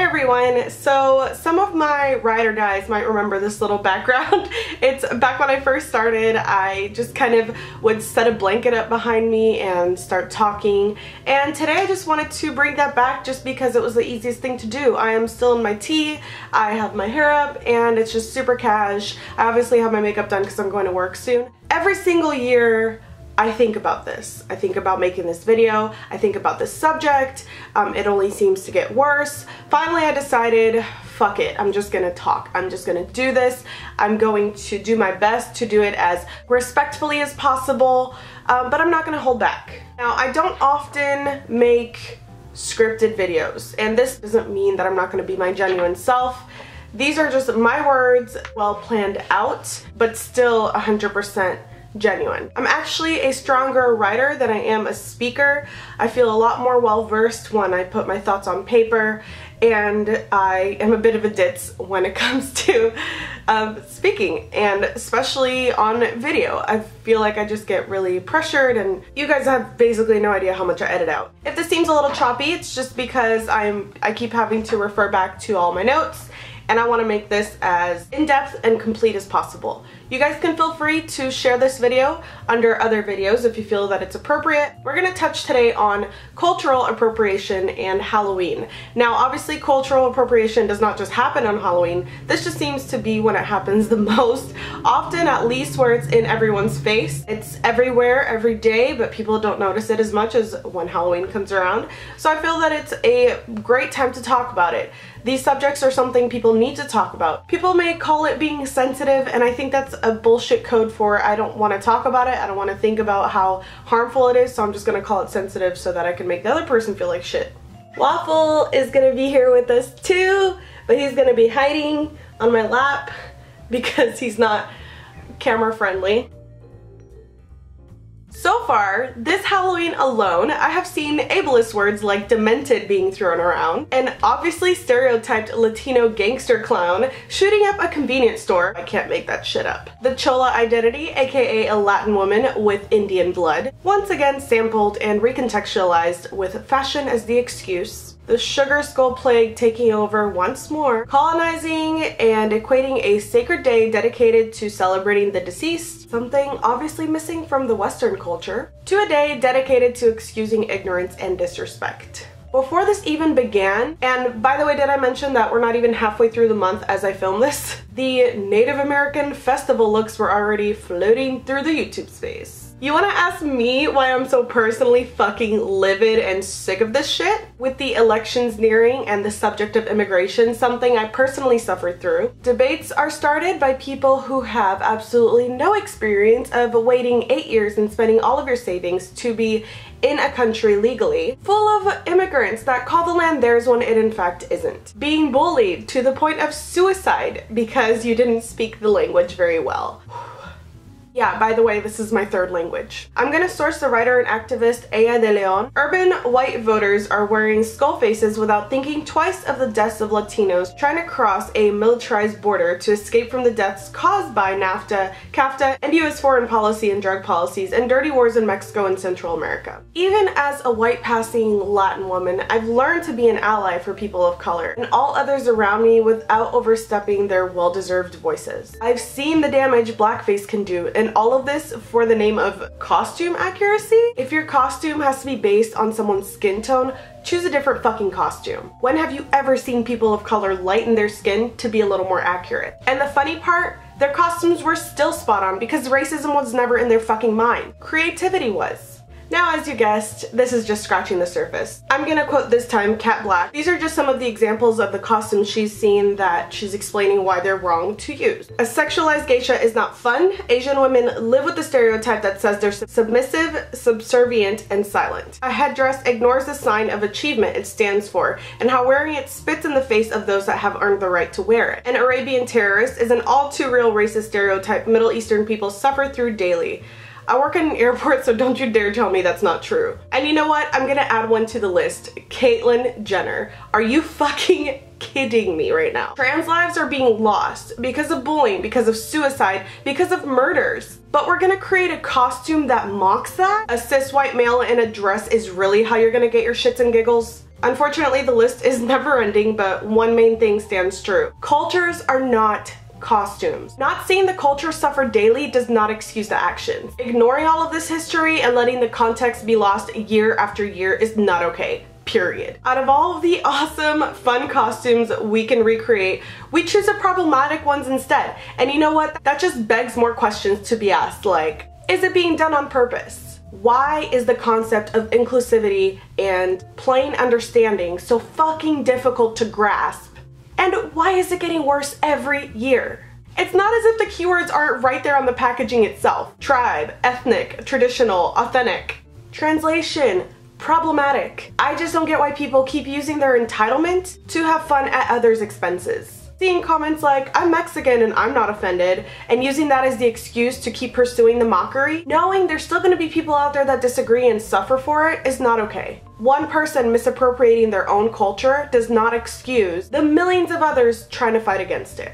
everyone, so some of my ride or dies might remember this little background. It's back when I first started, I just kind of would set a blanket up behind me and start talking, and today I just wanted to bring that back just because it was the easiest thing to do. I am still in my tee, I have my hair up, and it's just super cash. I obviously have my makeup done because I'm going to work soon. Every single year I think about this. I think about making this video. I think about this subject. It only seems to get worse. Finally, I decided, fuck it. I'm just gonna talk. I'm just gonna do this. I'm going to do my best to do it as respectfully as possible, but I'm not gonna hold back. Now, I don't often make scripted videos, and this doesn't mean that I'm not gonna be my genuine self. These are just my words, well planned out, but still 100% genuine. I'm actually a stronger writer than I am a speaker. I feel a lot more well-versed when I put my thoughts on paper, and I am a bit of a ditz when it comes to speaking, and especially on video. I feel like I just get really pressured, and you guys have basically no idea how much I edit out. If this seems a little choppy, it's just because I keep having to refer back to all my notes, and I want to make this as in-depth and complete as possible. You guys can feel free to share this video under other videos if you feel that it's appropriate. We're gonna touch today on cultural appropriation and Halloween. Now, obviously, cultural appropriation does not just happen on Halloween. This just seems to be when it happens the most, often at least where it's in everyone's face. It's everywhere, every day, but people don't notice it as much as when Halloween comes around. So I feel that it's a great time to talk about it. These subjects are something people need to talk about. People may call it being sensitive, and I think that's a bullshit code for I don't want to talk about it, I don't want to think about how harmful it is, so I'm just gonna call it sensitive so that I can make the other person feel like shit. Waffle is gonna be here with us too, but he's gonna be hiding on my lap because he's not camera friendly. So far, this Halloween alone, I have seen ableist words like demented being thrown around, an obviously stereotyped Latino gangster clown shooting up a convenience store. I can't make that shit up. The Chola identity, aka a Latin woman with Indian blood, once again sampled and recontextualized with fashion as the excuse. The sugar skull plague taking over once more, colonizing and equating a sacred day dedicated to celebrating the deceased, something obviously missing from the Western culture, to a day dedicated to excusing ignorance and disrespect. Before this even began, and by the way, did I mention that we're not even halfway through the month as I film this? The Native American festival looks were already floating through the YouTube space. You wanna ask me why I'm so personally fucking livid and sick of this shit? With the elections nearing and the subject of immigration, something I personally suffered through, debates are started by people who have absolutely no experience of waiting 8 years and spending all of your savings to be in a country legally, full of immigrants that call the land theirs when it in fact isn't. Being bullied to the point of suicide because you didn't speak the language very well. Yeah, by the way, this is my third language. I'm gonna source the writer and activist Aya de Leon. Urban white voters are wearing skull faces without thinking twice of the deaths of Latinos trying to cross a militarized border to escape from the deaths caused by NAFTA, CAFTA, and US foreign policy and drug policies and dirty wars in Mexico and Central America. Even as a white passing Latin woman, I've learned to be an ally for people of color and all others around me without overstepping their well-deserved voices. I've seen the damage blackface can do, and all of this for the name of costume accuracy. If your costume has to be based on someone's skin tone, choose a different fucking costume. When have you ever seen people of color lighten their skin to be a little more accurate? And the funny part, their costumes were still spot on because racism was never in their fucking mind. Creativity was. Now, as you guessed, this is just scratching the surface. I'm gonna quote this time Cat Black. These are just some of the examples of the costumes she's seen that she's explaining why they're wrong to use. A sexualized geisha is not fun. Asian women live with the stereotype that says they're submissive, subservient, and silent. A headdress ignores the sign of achievement it stands for and how wearing it spits in the face of those that have earned the right to wear it. An Arabian terrorist is an all too real racist stereotype Middle Eastern people suffer through daily. I work in an airport, so don't you dare tell me that's not true. And you know what? I'm gonna add one to the list. Caitlyn Jenner. Are you fucking kidding me right now? Trans lives are being lost because of bullying, because of suicide, because of murders. But we're gonna create a costume that mocks that? A cis white male in a dress is really how you're gonna get your shits and giggles? Unfortunately, the list is never ending, but one main thing stands true. Cultures are not costumes. Not seeing the culture suffer daily does not excuse the actions. Ignoring all of this history and letting the context be lost year after year is not okay. Period. Out of all of the awesome, fun costumes we can recreate, we choose the problematic ones instead. And you know what? That just begs more questions to be asked, like, is it being done on purpose? Why is the concept of inclusivity and plain understanding so fucking difficult to grasp? And why is it getting worse every year? It's not as if the keywords aren't right there on the packaging itself. Tribe, ethnic, traditional, authentic. Translation, problematic. I just don't get why people keep using their entitlement to have fun at others' expenses. Seeing comments like, I'm Mexican and I'm not offended, and using that as the excuse to keep pursuing the mockery, knowing there's still gonna be people out there that disagree and suffer for it, is not okay. One person misappropriating their own culture does not excuse the millions of others trying to fight against it.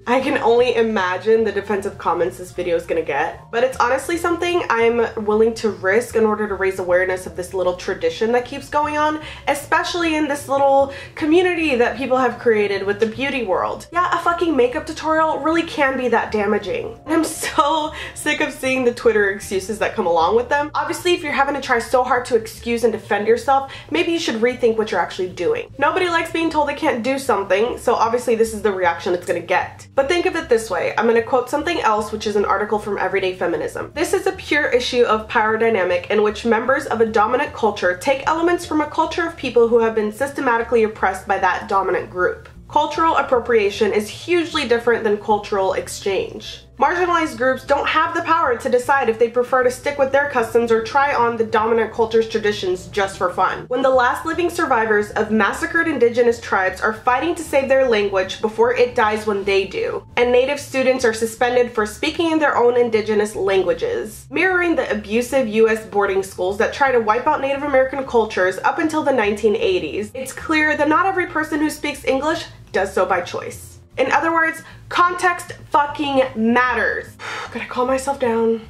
I can only imagine the defensive comments this video is gonna get, but it's honestly something I'm willing to risk in order to raise awareness of this little tradition that keeps going on, especially in this little community that people have created with the beauty world. Yeah, a fucking makeup tutorial really can be that damaging. And I'm so sick of seeing the Twitter excuses that come along with them. Obviously, if you're having to try so hard to excuse and defend yourself, maybe you should rethink what you're actually doing. Nobody likes being told they can't do something, so obviously this is the reaction it's gonna get. But think of it this way, I'm going to quote something else, which is an article from Everyday Feminism. This is a pure issue of power dynamic in which members of a dominant culture take elements from a culture of people who have been systematically oppressed by that dominant group. Cultural appropriation is hugely different than cultural exchange. Marginalized groups don't have the power to decide if they prefer to stick with their customs or try on the dominant culture's traditions just for fun. When the last living survivors of massacred indigenous tribes are fighting to save their language before it dies when they do, and native students are suspended for speaking in their own indigenous languages, mirroring the abusive US boarding schools that try to wipe out Native American cultures up until the 1980s, it's clear that not every person who speaks English does so by choice. In other words, context fucking matters. Gotta calm myself down.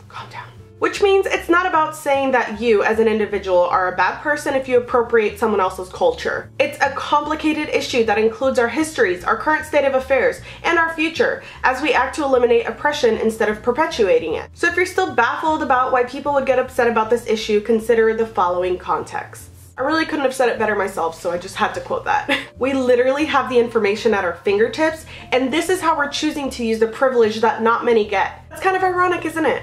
Calm down. Which means it's not about saying that you as an individual are a bad person if you appropriate someone else's culture. It's a complicated issue that includes our histories, our current state of affairs, and our future as we act to eliminate oppression instead of perpetuating it. So if you're still baffled about why people would get upset about this issue, consider the following context. I really couldn't have said it better myself, so I just had to quote that. We literally have the information at our fingertips, and this is how we're choosing to use the privilege that not many get. That's kind of ironic, isn't it?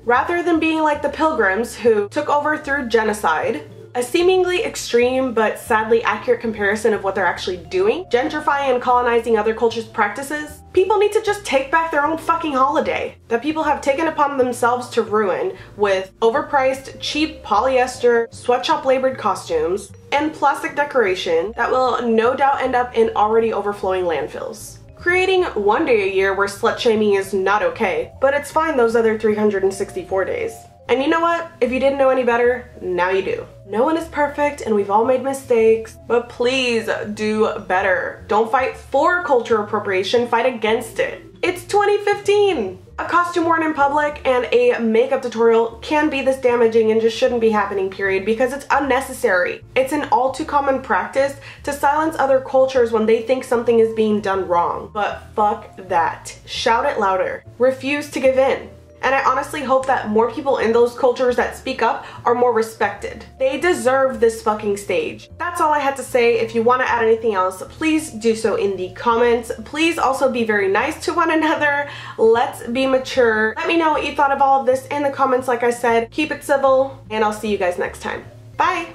Rather than being like the Pilgrims who took over through genocide, a seemingly extreme but sadly accurate comparison of what they're actually doing, gentrifying and colonizing other cultures' practices, people need to just take back their own fucking holiday that people have taken upon themselves to ruin with overpriced, cheap polyester, sweatshop labored costumes, and plastic decoration that will no doubt end up in already overflowing landfills. Creating one day a year where slut shaming is not okay, but it's fine those other 364 days. And you know what? If you didn't know any better, now you do. No one is perfect and we've all made mistakes, but please do better. Don't fight for cultural appropriation, fight against it. It's 2015! A costume worn in public and a makeup tutorial can be this damaging and just shouldn't be happening, period, because it's unnecessary. It's an all too common practice to silence other cultures when they think something is being done wrong. But fuck that. Shout it louder. Refuse to give in. And I honestly hope that more people in those cultures that speak up are more respected. They deserve this fucking stage. That's all I had to say. If you want to add anything else, please do so in the comments. Please also be very nice to one another. Let's be mature. Let me know what you thought of all of this in the comments. Like I said, keep it civil, and I'll see you guys next time. Bye!